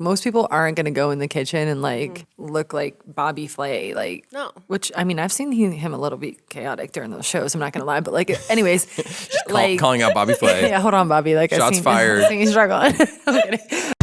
most people aren't going to go in the kitchen and like look like Bobby Flay, like No. Which I mean, I've seen him a little bit chaotic during those shows. I'm not going to lie, but like, anyways, Calling out Bobby Flay. yeah, hold on, Bobby. Like, Shots fired. I've seen you struggling. I'm kidding.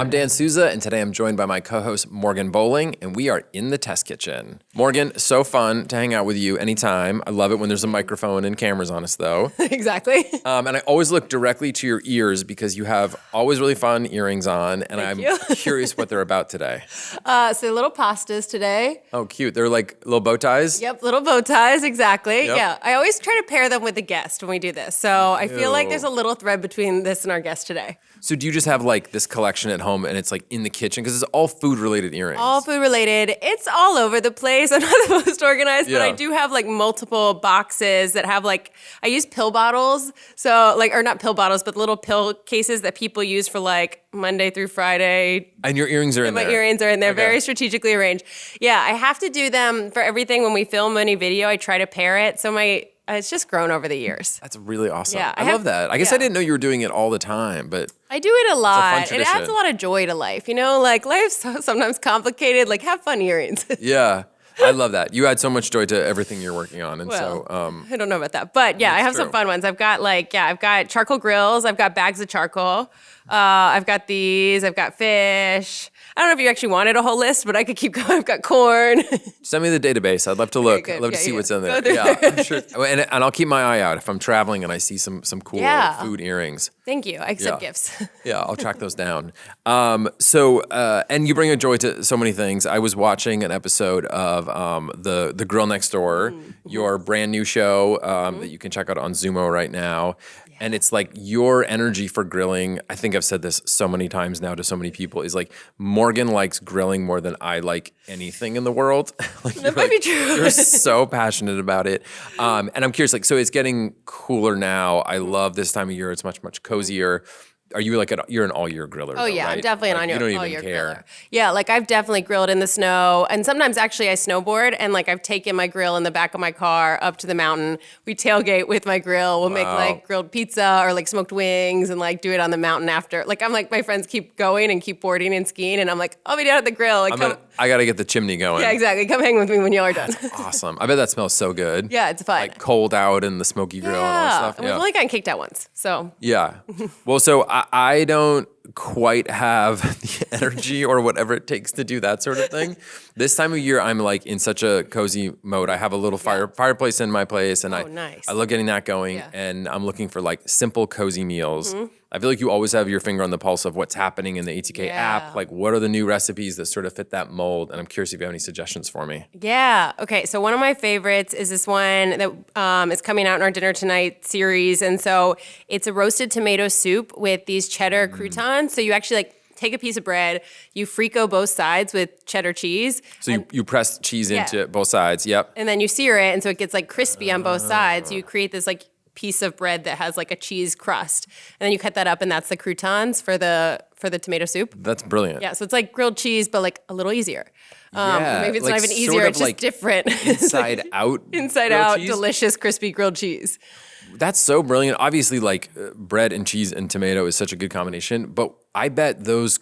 I'm Dan Souza, and today I'm joined by my co-host Morgan Bolling, and we are in the test kitchen. Morgan, so fun to hang out with you anytime. I love it when there's a microphone and cameras on us, though. Exactly. And I always look directly to your ears because you have always really fun earrings on, and I'm curious what they're about today. So little pastas today. Oh, cute. They're like little bow ties? Yep, little bow ties, exactly. Yep. Yeah, I always try to pair them with a guest when we do this. So I feel like Ew. there's a little thread between this and our guest today. So do you just have like this collection at home and it's like in the kitchen? Because it's all food-related earrings. All food related. It's all over the place. I'm not the most organized, but I Yeah. do have like multiple boxes that have like, I use pill bottles. So like, or not pill bottles, but little pill cases that people use for like Monday through Friday. And your earrings are in My there. earrings are in there, Okay. very strategically arranged. Yeah, I have to do them for everything. When we film any video, I try to pair it. So it's just grown over the years. That's really awesome. Yeah, I love that. I guess I yeah. didn't know you were doing it all the time, but I do it a lot. It tradition. adds a lot of joy to life. You know, like life's sometimes complicated. Like have fun earrings. yeah, I love that. You add so much joy to everything you're working on, and I don't know about that, but yeah, I have true. some fun ones. I've got charcoal grills. I've got bags of charcoal. I've got these. I've got fish. I don't know if you actually wanted a whole list, but I could keep going. I've got corn. send me the database. I'd love to look. good. I'd love to Yeah, see yeah. what's in Go there. through Yeah, I'm sure. And I'll keep my eye out if I'm traveling and I see some cool Yeah. food earrings. Thank you. I accept Yeah. gifts. Yeah, I'll track those down. And you bring a joy to so many things. I was watching an episode of the Grill Next Door, your brand new show that you can check out on Zumo right now. And it's like your energy for grilling, I think I've said this so many times now to so many people, is like Morgan likes grilling more than I like anything in the world. Like, That might be true. You're so passionate about it. And I'm curious, like, so it's getting cooler now. I love this time of year. It's much, much cozier. Are you like you're an all year griller? Oh yeah, right? I'm definitely Like, an you don't all even year care. griller. Yeah, like I've definitely grilled in the snow, and sometimes actually I snowboard, and like I've taken my grill in the back of my car up to the mountain. We tailgate with my grill. We'll make like grilled pizza or like smoked wings, and like do it on the mountain after. Like I'm like my friends keep going and keep boarding and skiing, and I'm like I'll be down at the grill. Like I got to get the chimney going. yeah, exactly. Come hang with me when y'all are done. Awesome. I bet that smells so good. Yeah, it's fun. Like cold out and the smoky grill and all that stuff. and we've only gotten kicked out once, so Yeah. Well, so I don't quite have the energy or whatever it takes to do that sort of thing. This time of year, I'm like in such a cozy mode. I have a little fireplace in my place, and nice. I love getting that going. Yeah. And I'm looking for like simple, cozy meals. I feel like you always have your finger on the pulse of what's happening in the ATK app. Like, what are the new recipes that sort of fit that mold? And I'm curious if you have any suggestions for me. Yeah. Okay. So one of my favorites is this one that is coming out in our Dinner Tonight series. And so it's a roasted tomato soup with these cheddar croutons. So you actually like take a piece of bread, you frico both sides with cheddar cheese. So you press cheese Yeah. into both sides. Yep. And then you sear it. And so it gets like crispy on both sides. So you create this like piece of bread that has like a cheese crust. And then you cut that up, and that's the croutons for the tomato soup. That's brilliant. Yeah. So it's like grilled cheese, but like a little easier. Yeah, Maybe it's like not even sort easier. of It's just like different. Inside out. Inside grilled out, cheese? delicious, crispy grilled cheese. That's so brilliant. Obviously, like bread and cheese and tomato is such a good combination, but I bet those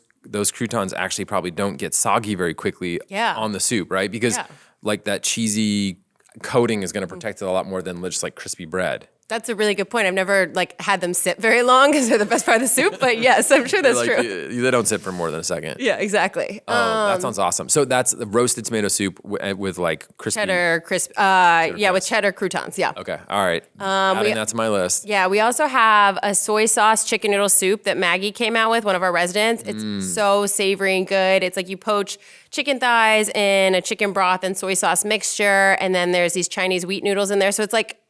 croutons actually probably don't get soggy very quickly on the soup, right? Because like that cheesy coating is going to protect it a lot more than just like crispy bread. That's a really good point. I've never like had them sit very long because they're the best part of the soup. But yes, I'm sure that's true. They don't sit for more than a second. Yeah, exactly. That sounds awesome. So that's the roasted tomato soup with like crispy Cheddar crisp. With cheddar croutons. Yeah. Okay, all right. Adding that to my list. Yeah, we also have a soy sauce chicken noodle soup that Maggie came out with, one of our residents. It's so savory and good. It's like you poach chicken thighs in a chicken broth and soy sauce mixture, and then there's these Chinese wheat noodles in there. So it's like,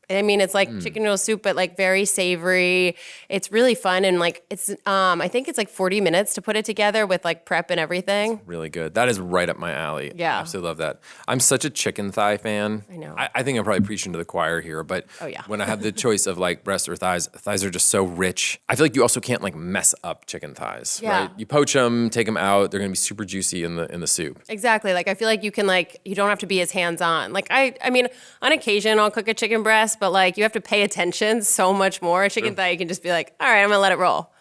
I mean, it's like chicken noodle soup, but like very savory. It's really fun. And like, it's, I think it's like 40 minutes to put it together with like prep and everything. Really good. That is right up my alley. Yeah. I absolutely love that. I'm such a chicken thigh fan. I know. I think I'm probably preaching to the choir here, but when I have the choice of like breast or thighs are just so rich. I feel like you also can't like mess up chicken thighs, Yeah. right? You poach them, take them out. They're going to be super juicy in the soup. Exactly. Like, I feel like you can like, you don't have to be as hands-on. Like I mean, on occasion I'll cook a chicken breast, but like you have to pay attention so much more. A chicken thigh, you can just be like, all right, I'm gonna let it roll.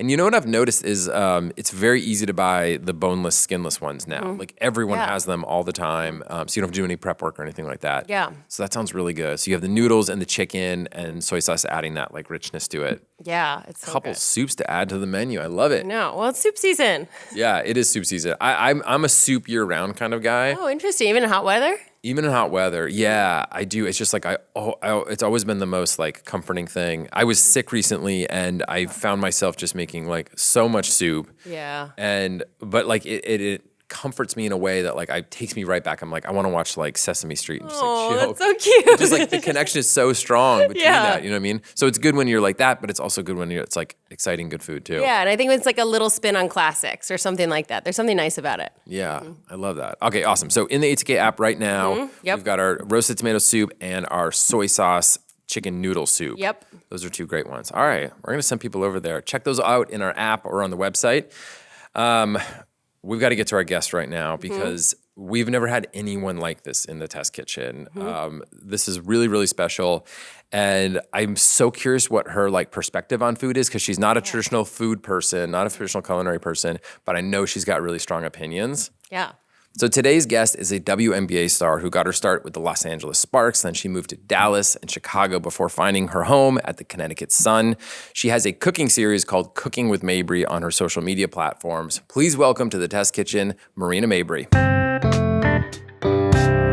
And you know what I've noticed is it's very easy to buy the boneless, skinless ones now. Like everyone has them all the time, so you don't have to do any prep work or anything like that. Yeah. So that sounds really good. So you have the noodles and the chicken and soy sauce adding that like richness to it. Yeah, it's so Couple good. soups to add to the menu. I love it. No, well, it's soup season. Yeah, it is soup season. I'm a soup year round kind of guy. Oh, interesting. Even in hot weather? Even in hot weather, yeah, I do. It's just like it's always been the most like comforting thing. I was sick recently, and I found myself just making like so much soup. Yeah. But like it comforts me in a way that like it takes me right back. I'm like I want to watch like Sesame Street and just like chill. That's so cute. Just like the connection is so strong between Yeah. that. You know what I mean? So it's good when you're like that, but it's also good when it's like exciting, good food too. Yeah, and I think it's like a little spin on classics or something like that. There's something nice about it. Yeah, I love that. Okay, awesome. So in the ATK app right now, Yep. we've got our roasted tomato soup and our soy sauce chicken noodle soup. Yep. Those are two great ones. All right, we're gonna send people over there. Check those out in our app or on the website. We've got to get to our guest right now because we've never had anyone like this in the test kitchen. This is really, really special. And I'm so curious what her like perspective on food is because she's not a traditional food person, not a traditional culinary person, but I know she's got really strong opinions. Yeah. So today's guest is a WNBA star who got her start with the Los Angeles Sparks. Then she moved to Dallas and Chicago before finding her home at the Connecticut Sun. She has a cooking series called Cooking with Mabry on her social media platforms. Please welcome to the Test Kitchen, Marina Mabrey.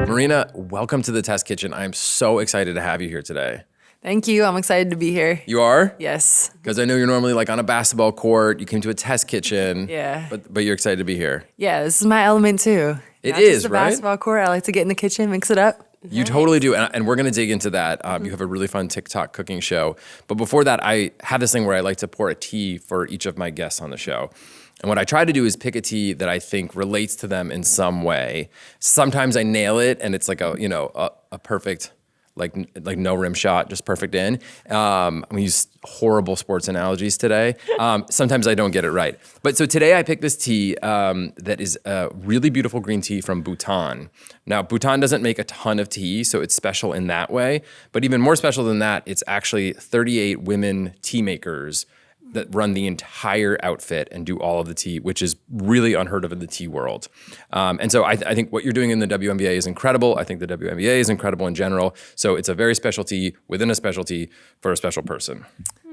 Marina, welcome to the Test Kitchen. I'm so excited to have you here today. Thank you. I'm excited to be here. You are? Yes. Because I know you're normally like on a basketball court. You came to a test kitchen. Yeah. But you're excited to be here. Yeah, this is my element too. It Not is, just a right? basketball court. I like to get in the kitchen, mix it up. You totally do. And we're going to dig into that. You have a really fun TikTok cooking show. But before that, I have this thing where I like to pour a tea for each of my guests on the show. And what I try to do is pick a tea that I think relates to them in some way. Sometimes I nail it and it's like a perfect, like no rim shot, just perfect in. I'm gonna use horrible sports analogies today. Sometimes I don't get it right. But so today I picked this tea that is a really beautiful green tea from Bhutan. Now, Bhutan doesn't make a ton of tea, so it's special in that way. But even more special than that, it's actually 38 women tea makers that run the entire outfit and do all of the tea, which is really unheard of in the tea world. And so I think what you're doing in the WNBA is incredible. I think the WNBA is incredible in general. So it's a very specialty within a specialty for a special person.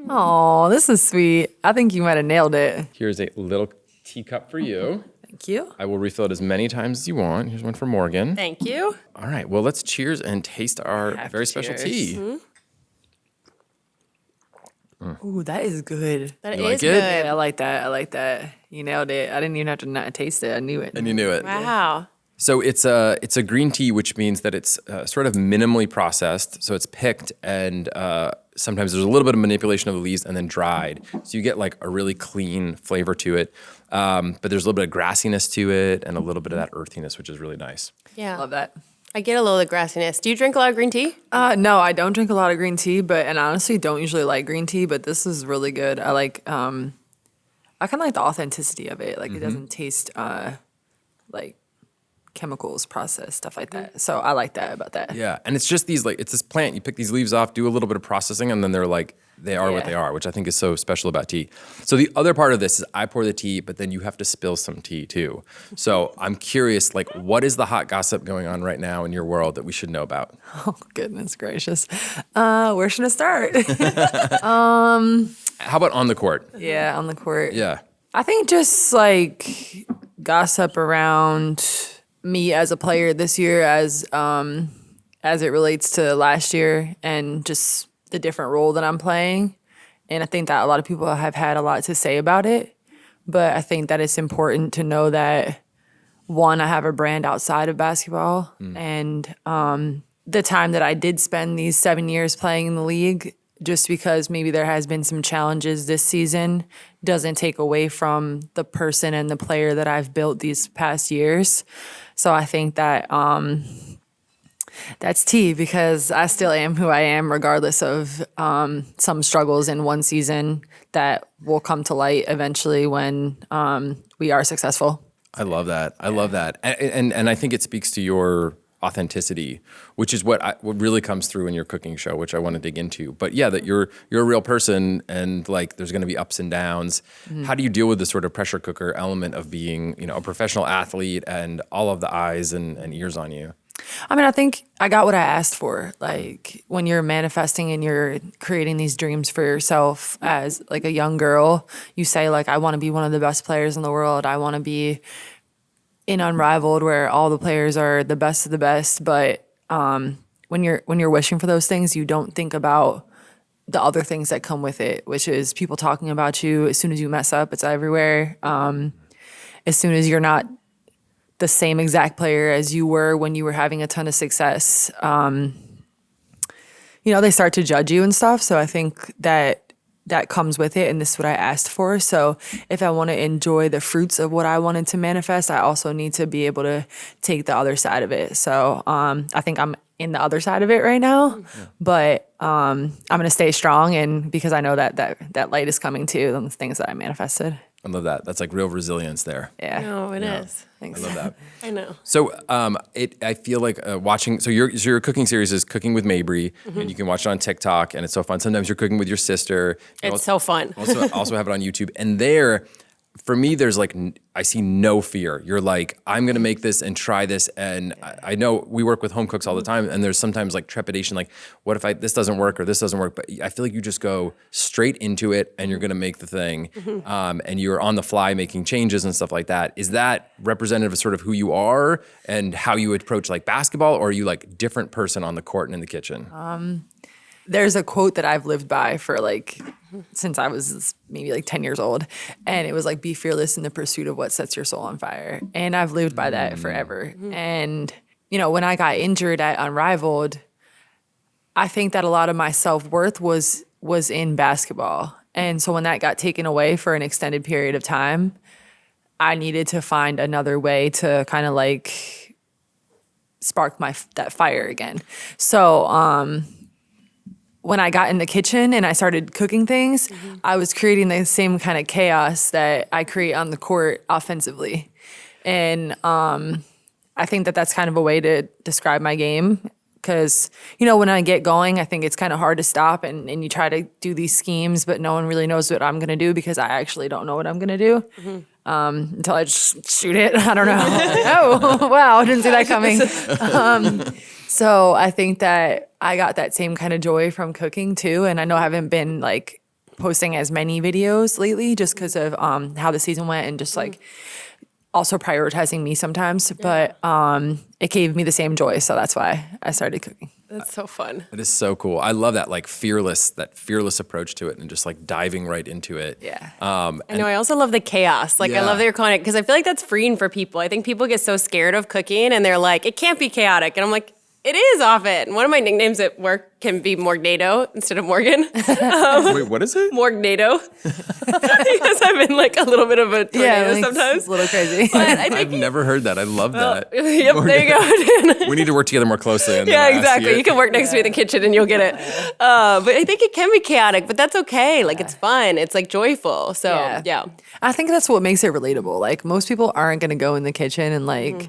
Oh, this is sweet. I think you might have nailed it. Here's a little teacup for you. Thank you. I will refill it as many times as you want. Here's one for Morgan. Thank you. All right, well, let's cheers and taste our very special cheers. tea. Ooh, that is good. That You is like it? good. I like that. I like that. You nailed it. I didn't even have to not taste it. I knew it. And you knew it. Wow. So it's a green tea, which means that it's sort of minimally processed. So it's picked and sometimes there's a little bit of manipulation of the leaves and then dried. So you get like a really clean flavor to it. But there's a little bit of grassiness to it and a little bit of that earthiness, which is really nice. Yeah. Love that. I get a little of the grassiness. Do you drink a lot of green tea? No, I don't drink a lot of green tea, and I honestly don't usually like green tea, but this is really good. I like, I kind of like the authenticity of it. Like it doesn't taste like chemicals, processed, stuff like that. So I like that about that. Yeah, and it's just these it's this plant. You pick these leaves off, do a little bit of processing, and then they're like they are what Yeah. they are, which I think is so special about tea. So the other part of this is I pour the tea, but then you have to spill some tea too. So I'm curious, like, what is the hot gossip going on right now in your world that we should know about? Oh, goodness gracious. Where should I start? How about on the court? Yeah, on the court. Yeah. I think just like gossip around me as a player this year as it relates to last year and just the different role that I'm playing. And I think that a lot of people have had a lot to say about it. But I think that it's important to know that, one, I have a brand outside of basketball. And the time that I did spend these 7 years playing in the league, just because maybe there has been some challenges this season, doesn't take away from the person and the player that I've built these past years. So I think that that's tea because I still am who I am regardless of some struggles in one season that will come to light eventually when we are successful. I love that. I love that. And I think it speaks to your authenticity, which is what really comes through in your cooking show, which I want to dig into. But yeah, that you're a real person, and like there's going to be ups and downs. How do you deal with the sort of pressure cooker element of being, a professional athlete and all of the eyes and ears on you? I mean, I think I got what I asked for. Like when you're manifesting and you're creating these dreams for yourself as like a young girl, you say like, I want to be one of the best players in the world. I want to be in Unrivaled where all the players are the best of the best. But when you're wishing for those things, you don't think about the other things that come with it, which is people talking about you. As soon as you mess up, it's everywhere. As soon as you're not the same exact player as you were when you were having a ton of success, they start to judge you and stuff. So I think that comes with it, and this is what I asked for. So if I want to enjoy the fruits of what I wanted to manifest, I also need to be able to take the other side of it. So I think I'm in the other side of it right now, but I'm going to stay strong, and because I know that light is coming too, the things that I manifested. I love that. That's like real resilience there. Yeah. No, it is. Thanks. I love that. I know. So I feel like watching, so your cooking series is Cooking with Mabry, and you can watch it on TikTok, and it's so fun. Sometimes you're cooking with your sister. It's so fun. Also have it on YouTube. And there, for me, there's like, I see no fear. You're like, I'm going to make this and try this. And I know we work with home cooks all the time, and there's sometimes like trepidation, like, what if this doesn't work or this doesn't work? But I feel like you just go straight into it and you're going to make the thing. And you're on the fly making changes and stuff like that. Is that representative of sort of who you are and how you would approach like basketball, or are you like different person on the court and in the kitchen? There's a quote that I've lived by for like since I was maybe like 10 years old, and it was like, be fearless in the pursuit of what sets your soul on fire. And I've lived by that forever. And when I got injured at Unrivaled, I think that a lot of my self-worth was in basketball. And so when that got taken away for an extended period of time, I needed to find another way to kind of like spark that fire again. So when I got in the kitchen and I started cooking things, I was creating the same kind of chaos that I create on the court offensively. And I think that that's kind of a way to describe my game. Because, when I get going, I think it's kind of hard to stop, and you try to do these schemes, but no one really knows what I'm going to do because I actually don't know what I'm going to do until I just shoot it. I don't know. Oh, wow, I didn't see that coming. So I think that I got that same kind of joy from cooking too. And I know I haven't been like posting as many videos lately just because of how the season went and just like also prioritizing me sometimes. But it gave me the same joy. So that's why I started cooking. That's so fun. It is so cool. I love that like fearless approach to it, and just like diving right into it. Yeah. I know. I also love the chaos. Like I love that you're calling it, because I feel like that's freeing for people. I think people get so scared of cooking and they're like, it can't be chaotic. And I'm like, it is often. One of my nicknames at work can be Morgnado instead of Morgan. Wait, what is it? Morgnado. Because I've been like a little bit of a tornado sometimes. It's a little crazy. But I think I've never heard that. I love that. Yep, there you go. We need to work together more closely. Yeah, exactly. You can work next to me in the kitchen and you'll get it. But I think it can be chaotic, but that's okay. Like it's fun. It's like joyful. So yeah. I think that's what makes it relatable. Like most people aren't going to go in the kitchen and like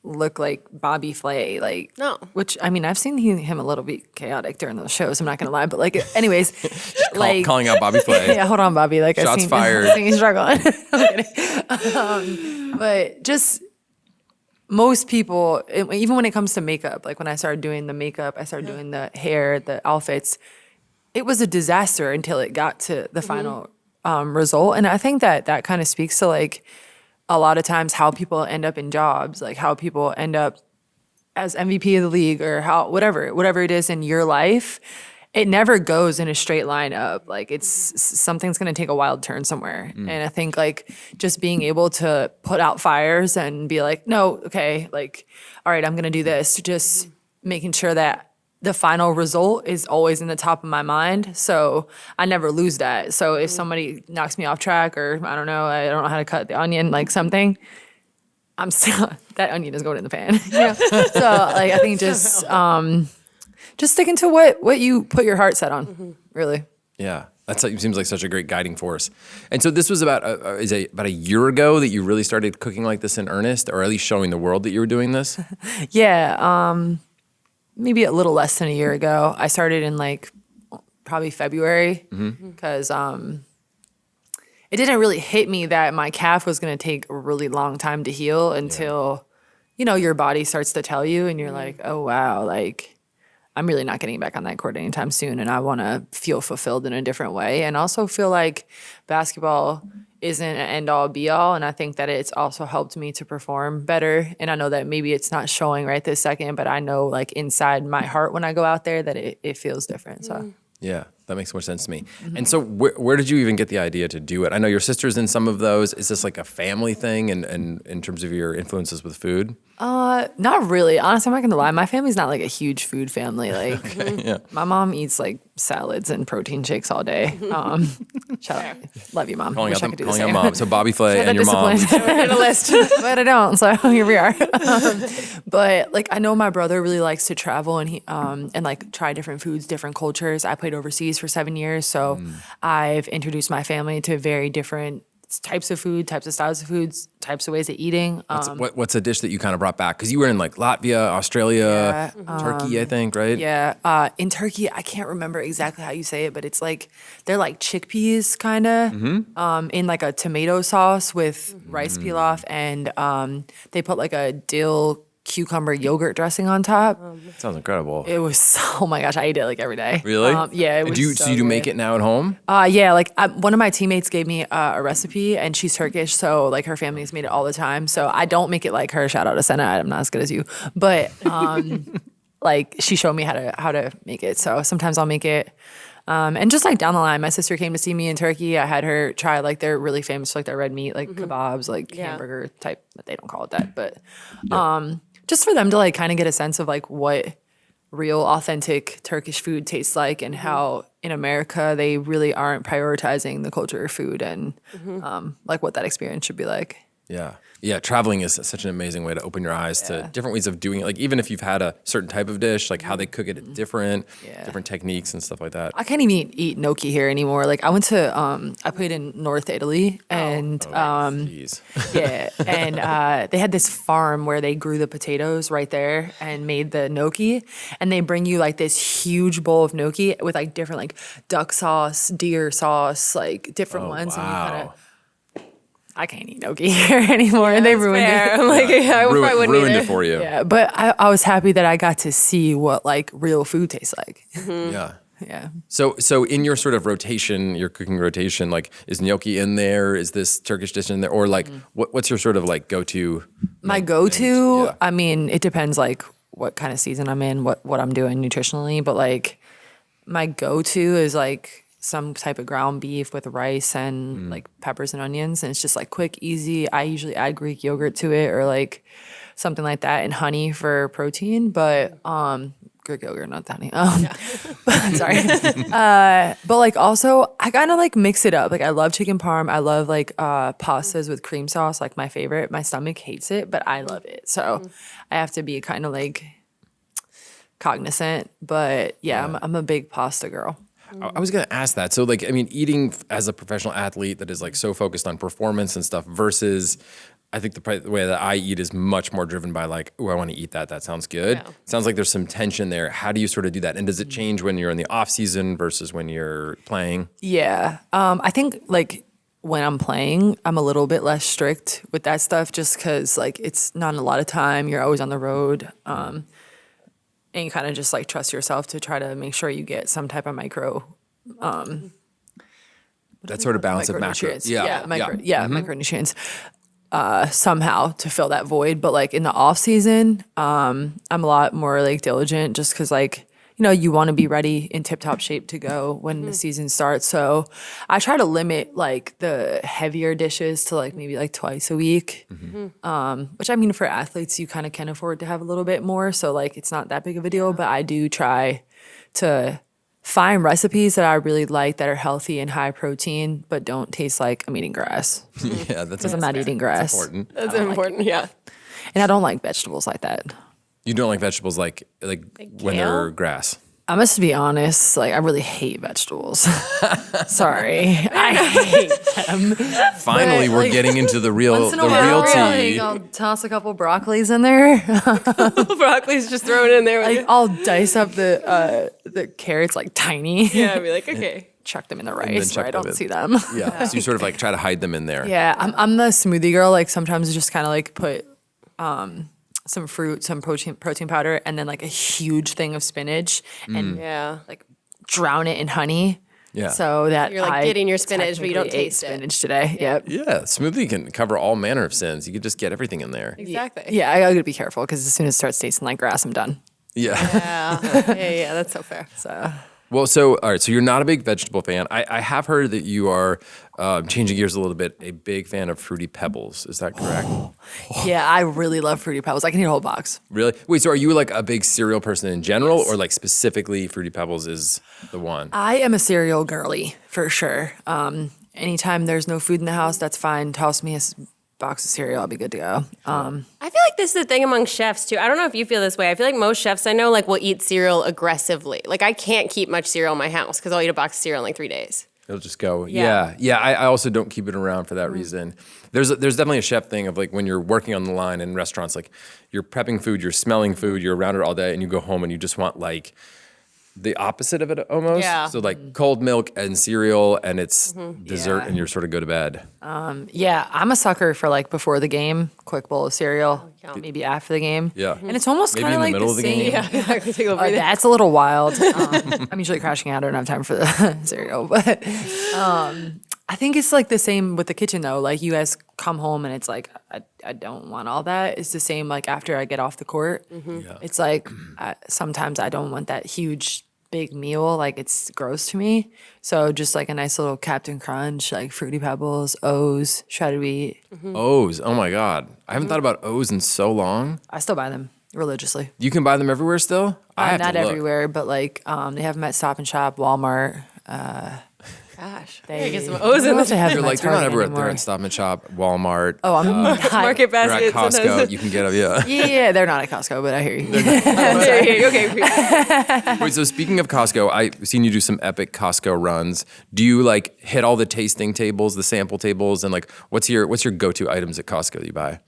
look like Bobby Flay, like no. Which I mean, I've seen him a little bit chaotic during those shows. I'm not gonna lie, but like, anyways, like calling out Bobby Flay. Yeah, hold on, Bobby. Like, Shots fired. I seen you struggling. I'm kidding. But just most people, even when it comes to makeup, like when I started doing the makeup, I started doing the hair, the outfits. It was a disaster until it got to the final result, and I think that kind of speaks to like a lot of times how people end up in jobs, like how people end up as MVP of the league or how whatever it is in your life. It never goes in a straight line up. Like something's going to take a wild turn somewhere. And I think like just being able to put out fires and be like, no, okay, like, all right, I'm going to do this. Just making sure that the final result is always in the top of my mind. So I never lose that. So if somebody knocks me off track, or I don't know how to cut the onion, like something, I'm still, that onion is going in the pan. So like, I think just sticking to what you put your heart set on, really. Yeah. That seems like such a great guiding force. And so this was about about a year ago that you really started cooking like this in earnest, or at least showing the world that you were doing this? Yeah, maybe a little less than a year ago. I started in like probably February because it didn't really hit me that my calf was going to take a really long time to heal until, your body starts to tell you and you're like, oh, wow, like I'm really not getting back on that court anytime soon. And I want to feel fulfilled in a different way and also feel like basketball isn't an end all be all. And I think that it's also helped me to perform better. And I know that maybe it's not showing right this second, but I know like inside my heart when I go out there that it feels different. So. Yeah, that makes more sense to me. And so where did you even get the idea to do it? I know your sister's in some of those. Is this like a family thing and in terms of your influences with food? Not really. Honestly, I'm not gonna lie. My family's not like a huge food family. Like, my mom eats like salads and protein shakes all day. Shout out, love you, mom. Calling Wish I could do the out same. mom. So Bobby Flay and your mom. Discipline. A list, but I don't. So here we are. But like, I know my brother really likes to travel and he and like try different foods, different cultures. I played overseas for 7 years, so I've introduced my family to very different types of food, types of styles of foods, types of ways of eating. What's a dish that you kind of brought back? Because you were in like Latvia, Australia, Turkey, I think, right? Yeah. In Turkey, I can't remember exactly how you say it, but it's like, they're like chickpeas kind of in like a tomato sauce with rice pilaf. And they put like a dill cucumber yogurt dressing on top. Sounds incredible. It was, oh my gosh, I eat it like every day. Really? Yeah, it was So you do make good. it now at home? Yeah, like one of my teammates gave me a recipe, and she's Turkish, so like her family's made it all the time. So I don't make it like her. Shout out to Senna, I'm not as good as you, but like she showed me how to make it. So sometimes I'll make it. And just like down the line, my sister came to see me in Turkey. I had her try like they're really famous for like their red meat, like kebabs, like hamburger type. But they don't call it that, but just for them to like kind of get a sense of like what real authentic Turkish food tastes like and how in America they really aren't prioritizing the culture of food and like what that experience should be like. Yeah. Yeah, traveling is such an amazing way to open your eyes to different ways of doing it. Like even if you've had a certain type of dish, like how they cook it different techniques and stuff like that. I can't even eat gnocchi here anymore. Like I went to, I played in North Italy and Jeez. yeah, and they had this farm where they grew the potatoes right there and made the gnocchi. And they bring you like this huge bowl of gnocchi with like different like duck sauce, deer sauce, like different ones. Wow. And you kind of, I can't eat gnocchi here anymore. And they ruined Fair. it. I'm like, I probably wouldn't ruined either. it for you. Yeah, but I was happy that I got to see what like real food tastes like. Yeah. Yeah. So in your sort of rotation, your cooking rotation, like is gnocchi in there? Is this Turkish dish in there? Or like what's your sort of like go-to? My go-to, Yeah. I mean, it depends like what kind of season I'm in, what I'm doing nutritionally, but like my go-to is like some type of ground beef with rice and like peppers and onions, and it's just like quick, easy. I usually add Greek yogurt to it or like something like that and honey for protein, but Greek yogurt, not honey. Sorry. But like also I kind of like mix it up. Like I love chicken parm. I love like pastas with cream sauce, like my favorite. My stomach hates it, but I love it. So I have to be kind of like cognizant, but yeah. I'm a big pasta girl. I was going to ask that. So like, I mean, eating as a professional athlete that is like so focused on performance and stuff versus I think the way that I eat is much more driven by like, oh, I want to eat that. That sounds good. Yeah. Sounds like there's some tension there. How do you sort of do that? And does it change when you're in the off season versus when you're playing? Yeah. I think like when I'm playing, I'm a little bit less strict with that stuff just because like it's not a lot of time. You're always on the road. And you kind of just like trust yourself to try to make sure you get some type of That sort of balance of macro. micronutrients. Micronutrients somehow to fill that void. But like in the off season, I'm a lot more like diligent just because like, you know, you want to be ready in tip top shape to go when the season starts. So I try to limit like the heavier dishes to like maybe like twice a week, which I mean, for athletes, you kind of can afford to have a little bit more. So like, it's not that big of a deal, but I do try to find recipes that I really like that are healthy and high protein, but don't taste like I'm eating grass. Yeah, that's Because I'm not eating grass. important. That's important, yeah. And I don't like vegetables like that. You don't like vegetables like when kale? they're grass. I'm just to be honest, like I really hate vegetables. Sorry, I hate them. Finally, we're getting into the real Once in a while, tea. like, I'll toss a couple broccolis in there. Broccoli's just thrown in there. Like I'll dice up the carrots like tiny. Yeah, I'd be like, okay. Chuck them in the then rice chuck where I them don't in. see them. Yeah, so you sort of like try to hide them in there. Yeah, I'm the smoothie girl. Like sometimes I just kind of like put some fruit, some protein powder, and then like a huge thing of spinach, and Yeah. like drown it in honey. Yeah. So that You're, like, I getting your spinach, but you don't technically ate taste it. spinach today. Yep. Yeah, smoothie can cover all manner of sins. You could just get everything in there. Exactly. Yeah, I gotta be careful because as soon as it starts tasting like grass, I'm done. Yeah. Yeah, that's so fair. So Well, so all right, so you're not a big vegetable fan. I have heard that you are changing gears a little bit, a big fan of Fruity Pebbles. Is that correct? yeah, I really love Fruity Pebbles. I can eat a whole box. Really? Wait, so are you like a big cereal person in general, or like specifically Fruity Pebbles is the one? I am a cereal girly for sure. Anytime there's no food in the house, that's fine. Toss me a box of cereal, I'll be good to go. I feel like this is a thing among chefs too. I don't know if you feel this way. I feel like most chefs I know like will eat cereal aggressively. Like I can't keep much cereal in my house because I'll eat a box of cereal in like 3 days. It'll just go. Yeah. Yeah. I also don't keep it around for that reason. There's definitely a chef thing of like when you're working on the line in restaurants, like you're prepping food, you're smelling food, you're around it all day, and you go home and you just want like the opposite of it almost. Yeah. So like cold milk and cereal, and it's dessert, Yeah. and you're sort of go to bed. Yeah, I'm a sucker for like before the game, quick bowl of cereal, maybe after the game. Yeah. And it's almost Maybe kind in of the like middle of the game. same. Yeah, exactly. Take a little breather. That's a little wild. I'm usually crashing out. I don't have time for the cereal, but I think it's like the same with the kitchen though. Like you guys come home and it's like I don't want all that. It's the same like after I get off the court. Yeah. It's like sometimes I don't want that huge big meal. Like it's gross to me. So just like a nice little Captain Crunch, like Fruity Pebbles, O's, shredded wheat. O's. Oh my God. I haven't thought about O's in so long. I still buy them religiously. You can buy them everywhere still? I have Not to look. everywhere, but like they have them at Stop and Shop, Walmart. Gosh, I They gotta get some O's I in don't know if this. they have You're them at like, they're not Target everywhere. anymore. They're at Stop and Shop, Walmart. Oh, I'm Market They're basket. at Costco. sometimes. You can get them, yeah. yeah, they're not at Costco, but I hear you. Okay. Wait, so speaking of Costco, I've seen you do some epic Costco runs. Do you like hit all the tasting tables, the sample tables, and like what's your go-to items at Costco that you buy?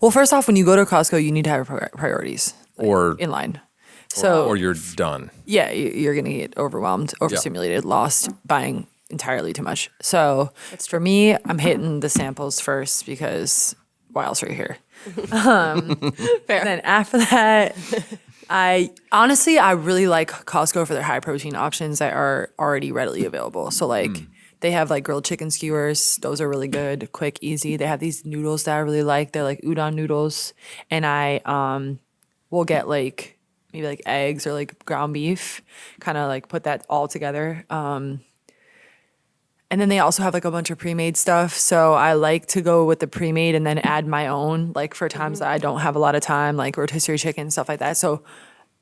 Well, first off, when you go to Costco, you need to have priorities Or in line. So or you're done. yeah, you're gonna get overwhelmed, overstimulated, lost, buying entirely too much. So for me, I'm hitting the samples first because why else are you here? Fair. Then after that, I really like Costco for their high protein options that are already readily available. So like they have like grilled chicken skewers. Those are really good, quick, easy. They have these noodles that I really like. They're like udon noodles. And I will get like maybe like eggs or like ground beef, kind of like put that all together. And then they also have like a bunch of pre-made stuff. So I like to go with the pre-made and then add my own, like for times that I don't have a lot of time, like rotisserie chicken, stuff like that. So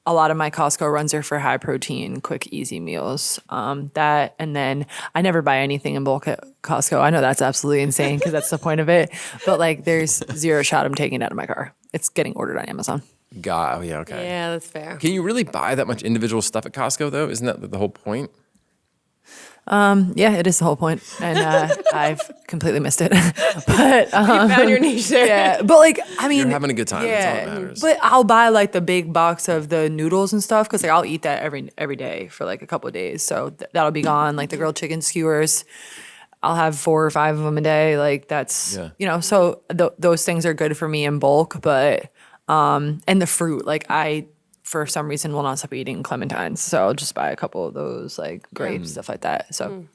a lot of my Costco runs are for high protein, quick, easy meals. That, and then I never buy anything in bulk at Costco. I know that's absolutely insane because that's the point of it. But like there's zero shot I'm taking it out of my car. It's getting ordered on Amazon. Oh yeah, okay. Yeah, that's fair. Can you really buy that much individual stuff at Costco though? Isn't that the whole point? Yeah, it is the whole point. And I've completely missed it. But You found your niche there. yeah, but like, I mean, You're having a good time. That's all that matters. But I'll buy like the big box of the noodles and stuff because like I'll eat that every day for like a couple of days. So that'll be gone. Like the grilled chicken skewers, I'll have 4 or 5 of them a day. Like that's so those things are good for me in bulk. But and the fruit, like I for some reason will not stop eating clementines, so I'll just buy a couple of those, like grapes, stuff like that. So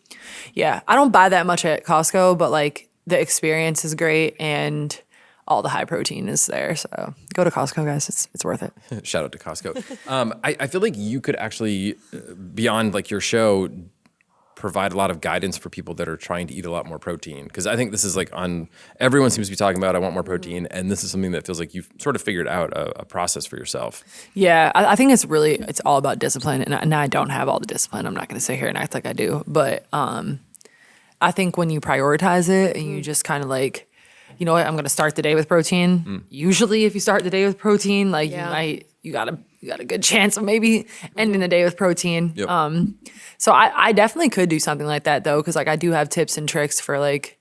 yeah, I don't buy that much at Costco, but like the experience is great and all the high protein is there. So go to Costco, guys. It's worth it. Shout out to Costco. I feel like you could actually, beyond like your show, provide a lot of guidance for people that are trying to eat a lot more protein. Because I think this is like everyone seems to be talking about, I want more protein. And this is something that feels like you've sort of figured out a process for yourself. Yeah, I think it's all about discipline. And I don't have all the discipline. I'm not going to sit here and act like I do. But I think when you prioritize it and you just kind of like, you know what, I'm going to start the day with protein. Usually if you start the day with protein, like you might you got a good chance of maybe ending the day with protein. Yep. So I definitely could do something like that though, because like I do have tips and tricks for like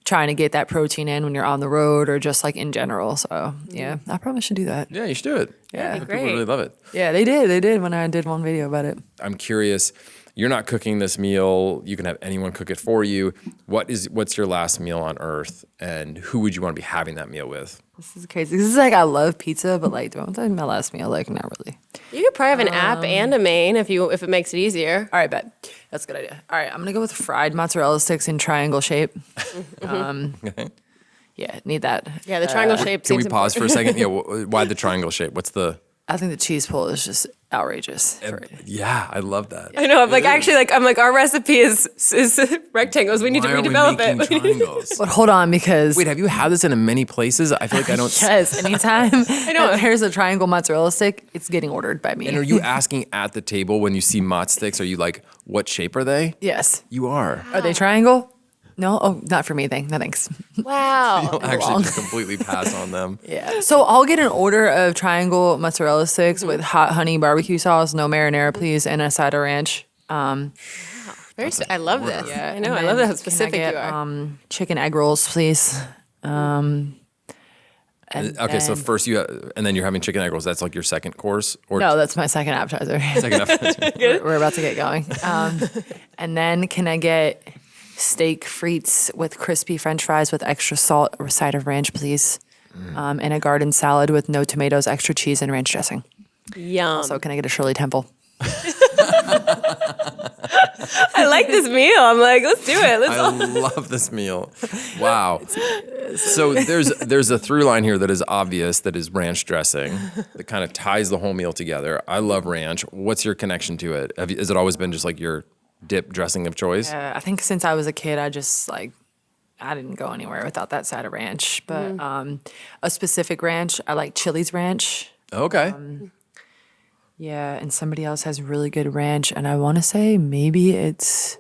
trying to get that protein in when you're on the road or just like in general. So yeah, I probably should do that. Yeah, you should do it. Yeah. People Great. really love it. Yeah, they did when I did one video about it. I'm curious. You're not cooking this meal. You can have anyone cook it for you. What's your last meal on earth, and who would you want to be having that meal with? This is crazy. This is like I love pizza, but like don't tell me my last meal. Like not really. You could probably have an app and a main if it makes it easier. All right, bet. That's a good idea. All right, I'm gonna go with fried mozzarella sticks in triangle shape. Okay. Yeah, need that. Yeah, the triangle shape. Can we seems pause for a second? Yeah. Why the triangle shape? What's the? I think the cheese pull is just outrageous. Yeah, I love that. I know. I'm like our recipe is rectangles. We need to Why are we redevelop making it. triangles? But hold on, because Wait, have you had this in many places? I feel like I don't. yes, anytime know. there's a triangle mozzarella stick, it's getting ordered by me. And are you asking at the table when you see mozz sticks? Are you like, what shape are they? Yes. You are. Are they triangle? No? Oh, not for me, no thanks. Wow. You'll actually just completely pass on them. Yeah. So I'll get an order of triangle mozzarella sticks with hot honey barbecue sauce, no marinara, please, and a side of ranch. I love this. Yeah, I know. and I love then how specific can I get, you are. Chicken egg rolls, please. And Okay, so then- first and then you're having chicken egg rolls. That's like your second course, or No, that's my second appetizer. second appetizer? We're about to get going. And then can I get steak frites with crispy French fries with extra salt or side of ranch, please? And a garden salad with no tomatoes, extra cheese, and ranch dressing. Yum. So can I get a Shirley Temple? I like this meal. I'm like, let's do it. I love this meal. Wow. So there's a through line here that is obvious, that is ranch dressing, that kind of ties the whole meal together. I love ranch. What's your connection to it? Has it always been just like your dip dressing of choice? I think since I was a kid, I just like, I didn't go anywhere without that side of ranch. But a specific ranch, I like Chili's ranch. Okay. Yeah, and somebody else has really good ranch, and I want to say maybe it's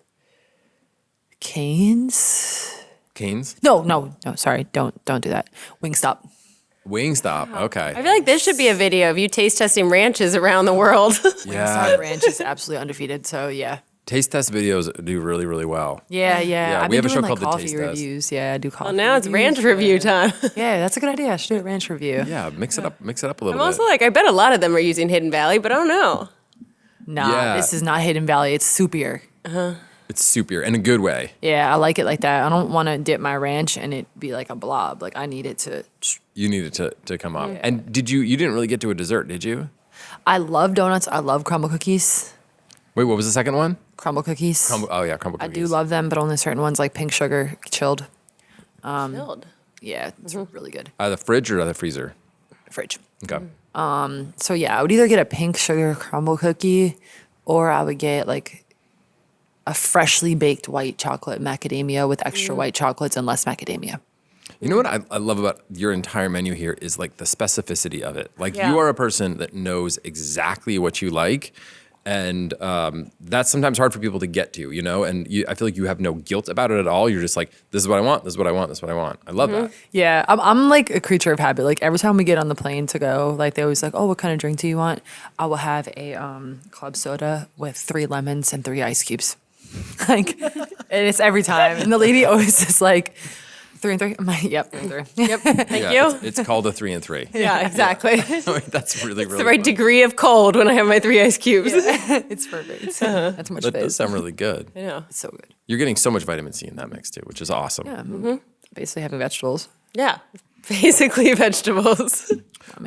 Cane's. Cane's? No, sorry, don't do that. Wingstop. Wingstop. Okay. I feel like this should be a video of you taste testing ranches around the world. Yeah. Wingstop ranch is absolutely undefeated. So yeah. Taste test videos do really, really well. Yeah. Yeah, I've we been have a show doing, like, called The coffee Taste Test. reviews. Yeah, I do coffee. Well, now it's reviews. ranch review time. Yeah, that's a good idea. I should do a ranch review. Yeah, mix it up a little I'm bit. also like, I bet a lot of them are using Hidden Valley, but I don't know. Nah, Yeah. this is not Hidden Valley. It's soupier. It's soupier in a good way. Yeah, I like it like that. I don't want to dip my ranch and it be like a blob. Like I need it to. You need it to come up. And you didn't really get to a dessert, did you? I love donuts. I love crumble cookies. Wait, what was the second one? Crumble cookies. Crumble I cookies. do love them, but only certain ones like pink sugar chilled. Chilled. Yeah, it's really good. Out of the fridge or out of the freezer? Fridge. Okay. So yeah, I would either get a pink sugar crumble cookie, or I would get like a freshly baked white chocolate macadamia with extra white chocolates and less macadamia. You know what I love about your entire menu here is like the specificity of it. Like Yeah. you are a person that knows exactly what you like. And that's sometimes hard for people to get to, you know? And I feel like you have no guilt about it at all. You're just like, this is what I want, this is what I want, this is what I want. I love that. Yeah, I'm like a creature of habit. Like every time we get on the plane to go, like they always like, oh, what kind of drink do you want? I will have a club soda with 3 lemons and 3 ice cubes. Like, and it's every time. And the lady always is like, 3 and 3. I'm like, yep, 3 and 3. Yep. Thank Yeah, you. It's called a 3 and 3. Yeah, exactly. That's really, really The right fun. degree of cold when I have my 3 ice cubes. It's perfect. That's much That does fizz. sound really good. Yeah. It's so good. You're getting so much vitamin C in that mix too, which is awesome. Yeah, basically having vegetables. Yeah. Basically vegetables.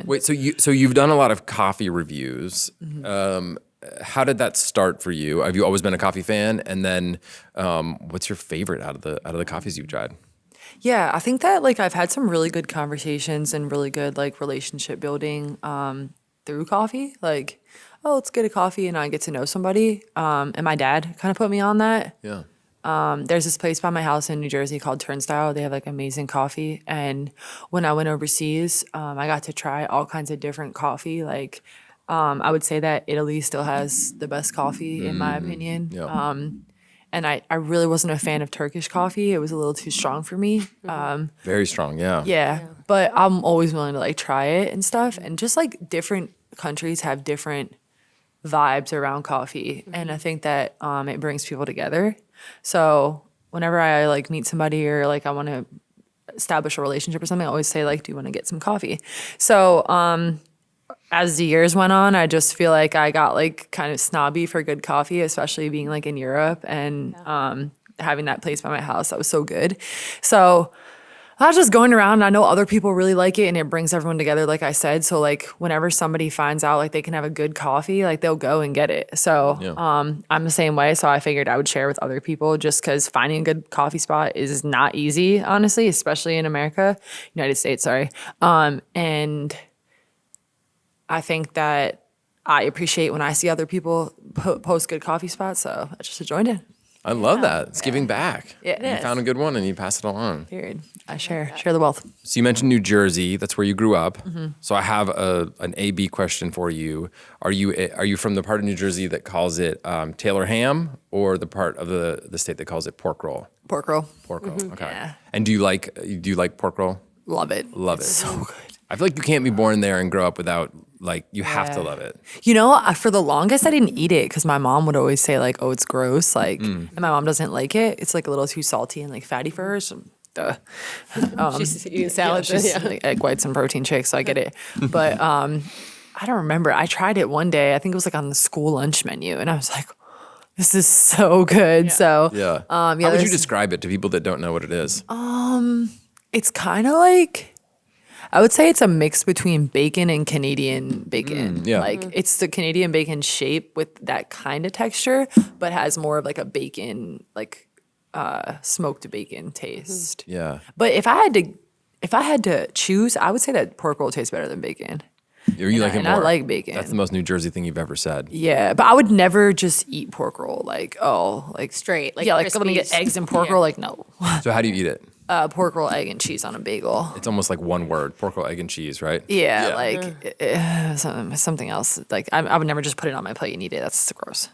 Wait, so you've done a lot of coffee reviews. How did that start for you? Have you always been a coffee fan? And then, what's your favorite out of the coffees you've tried? Yeah, I think that like I've had some really good conversations and really good like relationship building through coffee. Like, oh, let's get a coffee and I get to know somebody. And my dad kind of put me on that. Yeah. There's this place by my house in New Jersey called Turnstile. They have like amazing coffee. And when I went overseas, I got to try all kinds of different coffee. Like, I would say that Italy still has the best coffee in my opinion. Yeah. And I really wasn't a fan of Turkish coffee. It was a little too strong for me. Very strong. Yeah. Yeah, but I'm always willing to like try it and stuff, and just like different countries have different vibes around coffee, and I think that it brings people together. So whenever I like meet somebody or like I want to establish a relationship or something, I always say like, do you want to get some coffee? So as the years went on, I just feel like I got like kind of snobby for good coffee, especially being like in Europe and having that place by my house that was so good. So I was just going around, and I know other people really like it, and it brings everyone together, like I said. So like whenever somebody finds out like they can have a good coffee, like they'll go and get it. So I'm the same way. So I figured I would share with other people, just because finding a good coffee spot is not easy, honestly, especially in United States, sorry. And I think that I appreciate when I see other people post good coffee spots. So I just joined it. I love that. It's giving back. Yeah, it You is. found a good one and you pass it along. Period. I share the wealth. So you mentioned New Jersey. That's where you grew up. So I have an A/B question for you. Are you from the part of New Jersey that calls it Taylor ham, or the part of the state that calls it pork roll? Pork roll. Pork roll. Okay. Yeah. And do you like pork roll? Love it. Love it. So good. I feel like you can't be born there and grow up without, like, you have to love it. You know, for the longest, I didn't eat it because my mom would always say, like, oh, it's gross. Like, and my mom doesn't like it. It's, like, a little too salty and, like, fatty for her. So, She's eating salads. she's like, egg whites and protein shakes, so I get it. But I don't remember. I tried it one day. I think it was, like, on the school lunch menu. And I was like, this is so good. So, Yeah. How would you describe it to people that don't know what it is? it's kind of like, I would say it's a mix between bacon and Canadian bacon. yeah. Like it's the Canadian bacon shape with that kind of texture, but has more of like a bacon, like smoked bacon taste. Yeah. But if I had to choose, I would say that pork roll tastes better than bacon. You like it and more. I like bacon. That's the most New Jersey thing you've ever said. Yeah, but I would never just eat pork roll like Straight, like yeah, like let me get Crispies. eggs and pork roll. Like no, So how do you eat it? pork roll, egg, and cheese on a bagel. It's almost like one word: pork roll, egg, and cheese, right? Yeah, like something else. Like I would never just put it on my plate and eat it. That's gross.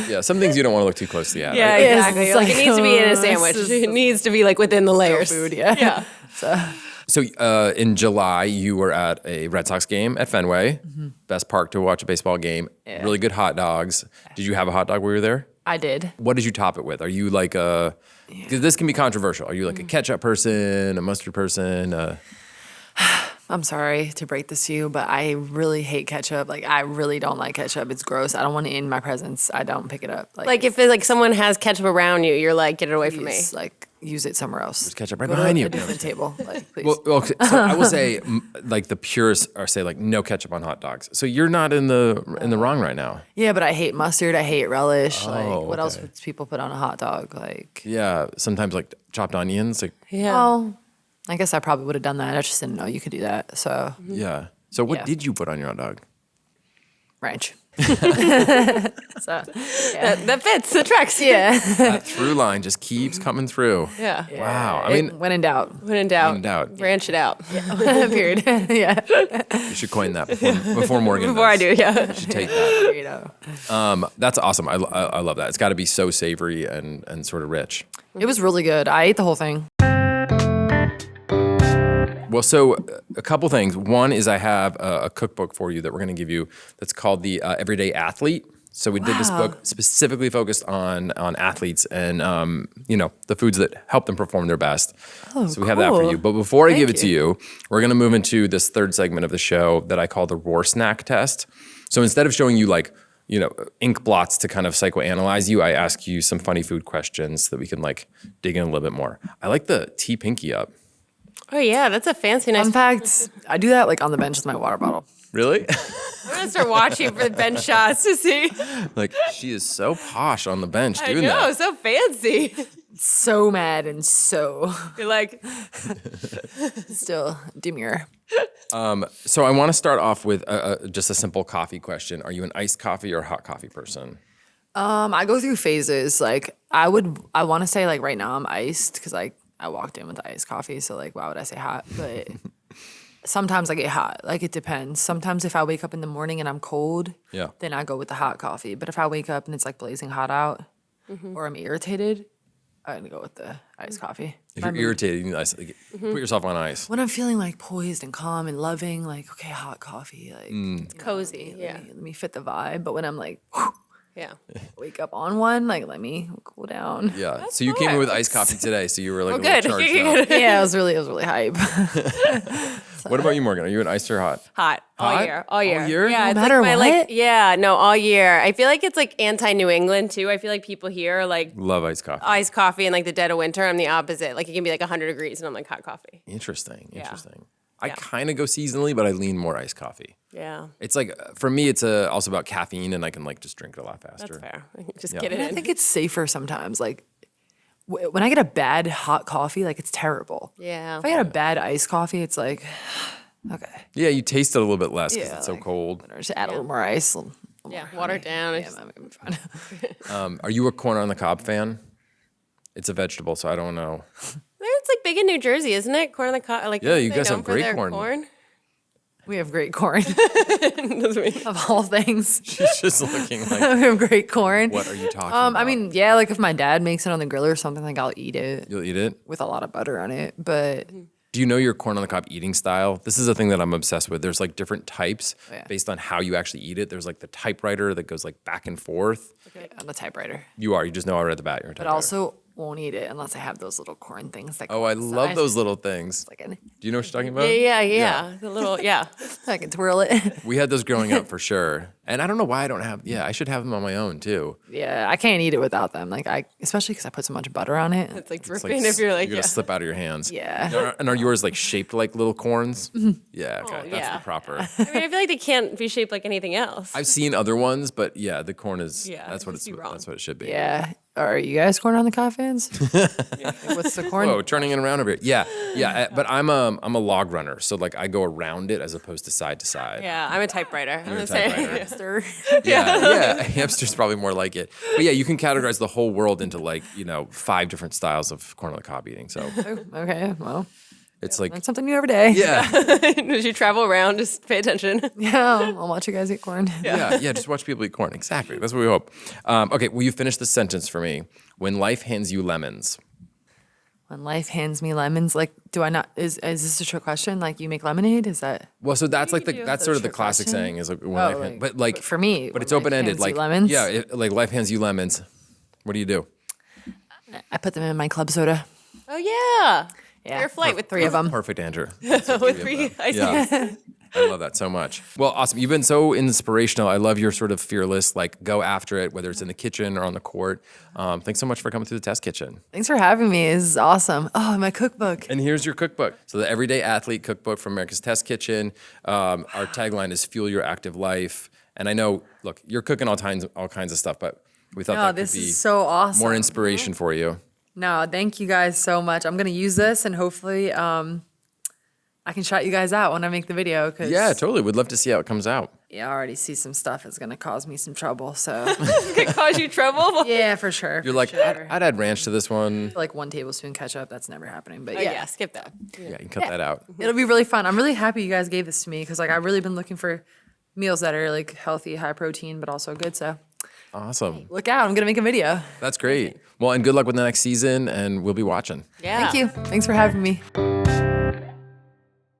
Yeah. Some things you don't want to look too closely at. Yeah, right? exactly. It's Like, it needs to be in a this sandwich. is It needs to be like within the layers. Food, yeah. So in July, you were at a Red Sox game at Fenway, best park to watch a baseball game. Yeah. Really good hot dogs. Did you have a hot dog while you were there? I did. What did you top it with? Are you like because this can be controversial. Are you like a ketchup person, a mustard person? I'm sorry to break this to you, but I really hate ketchup. Like I really don't like ketchup. It's gross. I don't want it in my presence. I don't pick it up. Like if like someone has ketchup around you, you're like, get it away from me. please, like use it somewhere else. There's ketchup right Go to behind you. a different table. Like please. Well, okay, so I will say, like the purists are say like no ketchup on hot dogs. So you're not in the wrong right now. Yeah, but I hate mustard. I hate relish. Like what else okay. would people put on a hot dog? Like Yeah, sometimes like chopped onions. Like Yeah. well, I guess I probably would have done that. I just didn't know you could do that. So yeah. So what Yeah. did you put on your hot dog? ranch. So That fits. That tracks. yeah. That through line just keeps coming through. Yeah. Wow. I mean, when in doubt. When in doubt. When in doubt. Branch it out. Period. Yeah. you should coin that before Morgan. Before I does. do, yeah. You should take that. You know. That's awesome. I love that. It's got to be so savory and sort of rich. It was really good. I ate the whole thing. Well, so a couple things. One is I have a cookbook for you that we're going to give you that's called the Everyday Athlete. So we did this book specifically focused on athletes and the foods that help them perform their best. Oh, so we have that for cool. you. But before I give it Thank to you, we're going to move into this third segment of the show that I call the Roar Snack Test. So instead of showing you ink blots to kind of psychoanalyze you, I ask you some funny food questions so that we can dig in a little bit more. I like the tea pinky up. Oh, yeah. That's a fancy, nice. Fun fact, I do that on the bench with my water bottle. Really? I'm going to start watching for the bench shots to see. She is so posh on the bench I doing know. that. So fancy. So mad and so You're like, still demure. So I want to start off with just a simple coffee question. Are you an iced coffee or hot coffee person? I go through phases. I want to say right now I'm iced because I walked in with iced coffee. So why would I say hot? But sometimes I get hot. It depends. Sometimes if I wake up in the morning and I'm cold, Yeah. then I go with the hot coffee. But if I wake up and it's blazing hot out or I'm irritated, I'm gonna go with the iced coffee. If you're irritated, you need ice. Like, put yourself on ice. When I'm feeling like poised and calm and loving, like okay, hot coffee, like Cozy. let me fit the vibe. But when I'm like Yeah. wake up on one, like let me cool down. Yeah. So you came in with iced coffee today, so you were like a good. little charged up. Yeah, it was really hype. What about you, Morgan? Are you an iced or hot? Hot. All Hot? year. All year? Yeah. No it's matter like my, what? yeah, no, all year. I feel like it's like anti-New England too. I feel like people here are like Love iced coffee. iced coffee in like the dead of winter. I'm the opposite. Like it can be like 100 degrees and I'm like hot coffee. Interesting. I Yeah. kind of go seasonally, but I lean more iced coffee. Yeah. It's like for me, it's also about caffeine, and I can like just drink it a lot faster. That's fair. Just get it I in. think it's safer sometimes. Like when I get a bad hot coffee, like it's terrible. Yeah. If I get a bad iced coffee, it's like okay. Yeah, you taste it a little bit less because Yeah, it's so like- cold. Or just add a little more ice. Yeah. Water it down. Yeah, that might be fine. Are you a corn on the cob fan? It's a vegetable, so I don't know. It's like big in New Jersey, isn't it? Corn on the cob. Like Yeah, you they guys known have for great their corn. We have great corn Doesn't of all things. She's just looking like, We have great corn. what are you talking about? I mean, yeah, like if my dad makes it on the grill or something, like I'll eat it You'll eat it? with a lot of butter on it. But Do you know your corn on the cob eating style? This is a thing that I'm obsessed with. There's like different types yeah. based on how you actually eat it. There's like the typewriter that goes like back and forth. on the typewriter. You just know right at the bat you're a But typewriter. also won't eat it unless I have those little corn things. That Oh, go I on the love side. those little things. Like Do you know what you're talking about? Yeah. The little, yeah. I can twirl it. We had those growing up for sure. And I don't know why I don't have, I should have them on my own too. Yeah, I can't eat it without them. Like especially because I put so much butter on it. It's like It's dripping if you're like, gonna slip out of your hands. Yeah. And are yours like shaped like little corns? Yeah, okay. That's yeah. the proper. I mean, I feel like they can't be shaped like anything else. I've seen other ones, but yeah, the corn is Yeah, that's what just be wrong. that's what it should be. Yeah. Are you guys corn on the cob fans? What's the corn? Whoa, turning it around a bit. Yeah. But I'm a log runner, so like I go around it as opposed to side. Yeah, I'm a typewriter. I'm You're a gonna say. typewriter. Yeah. Hamster's probably more like it. But yeah, you can categorize the whole world into like 5 different styles of corn on the cob eating. So Okay, well, it's like that's something new every day. yeah, As you travel around, just pay attention. Yeah, I'll watch you guys eat corn. yeah. Just watch people eat corn. Exactly. That's what we hope. Okay, will you finish the sentence for me? When life hands you lemons. When life hands me lemons, like, do I not? Is this a trick question? Like, you make lemonade? Is that Well, so that's like that's sort of the trick classic question? saying is like when Oh, but like for me? but when it's life open ended. hands you Like lemons. yeah, like life hands you lemons. What do you do? I put them in my club soda. Oh yeah. Yeah, Air flight with 3 of them. Perfect answer. with 3 ice Yeah. creams. I love that so much. Well, awesome. You've been so inspirational. I love your sort of fearless, like go after it, whether it's in the kitchen or on the court. Thanks so much for coming through the test kitchen. Thanks for having me. This is awesome. Oh, my cookbook. And here's your cookbook. So the Everyday Athlete Cookbook from America's Test Kitchen. Our tagline is Fuel Your Active Life. And I know, look, you're cooking all kinds of stuff, but we thought No, that could this be is so awesome. more inspiration for you. No, thank you guys so much. I'm gonna use this and hopefully I can shout you guys out when I make the video. Cause Yeah, totally. We'd love to see how it comes out. yeah, I already see some stuff that's gonna cause me some trouble. So Could cause you trouble. yeah, for sure. You're like, I'd add ranch to this one. like 1 tablespoon ketchup. That's never happening. But Oh, yeah, skip that. Yeah, you can cut that out. it'll be really fun. I'm really happy you guys gave this to me because like I've really been looking for meals that are like healthy, high protein, but also good. So Awesome. look out, I'm gonna make a video. That's great. Well, and good luck with the next season, and we'll be watching. Yeah. Thank you. Thanks for having me.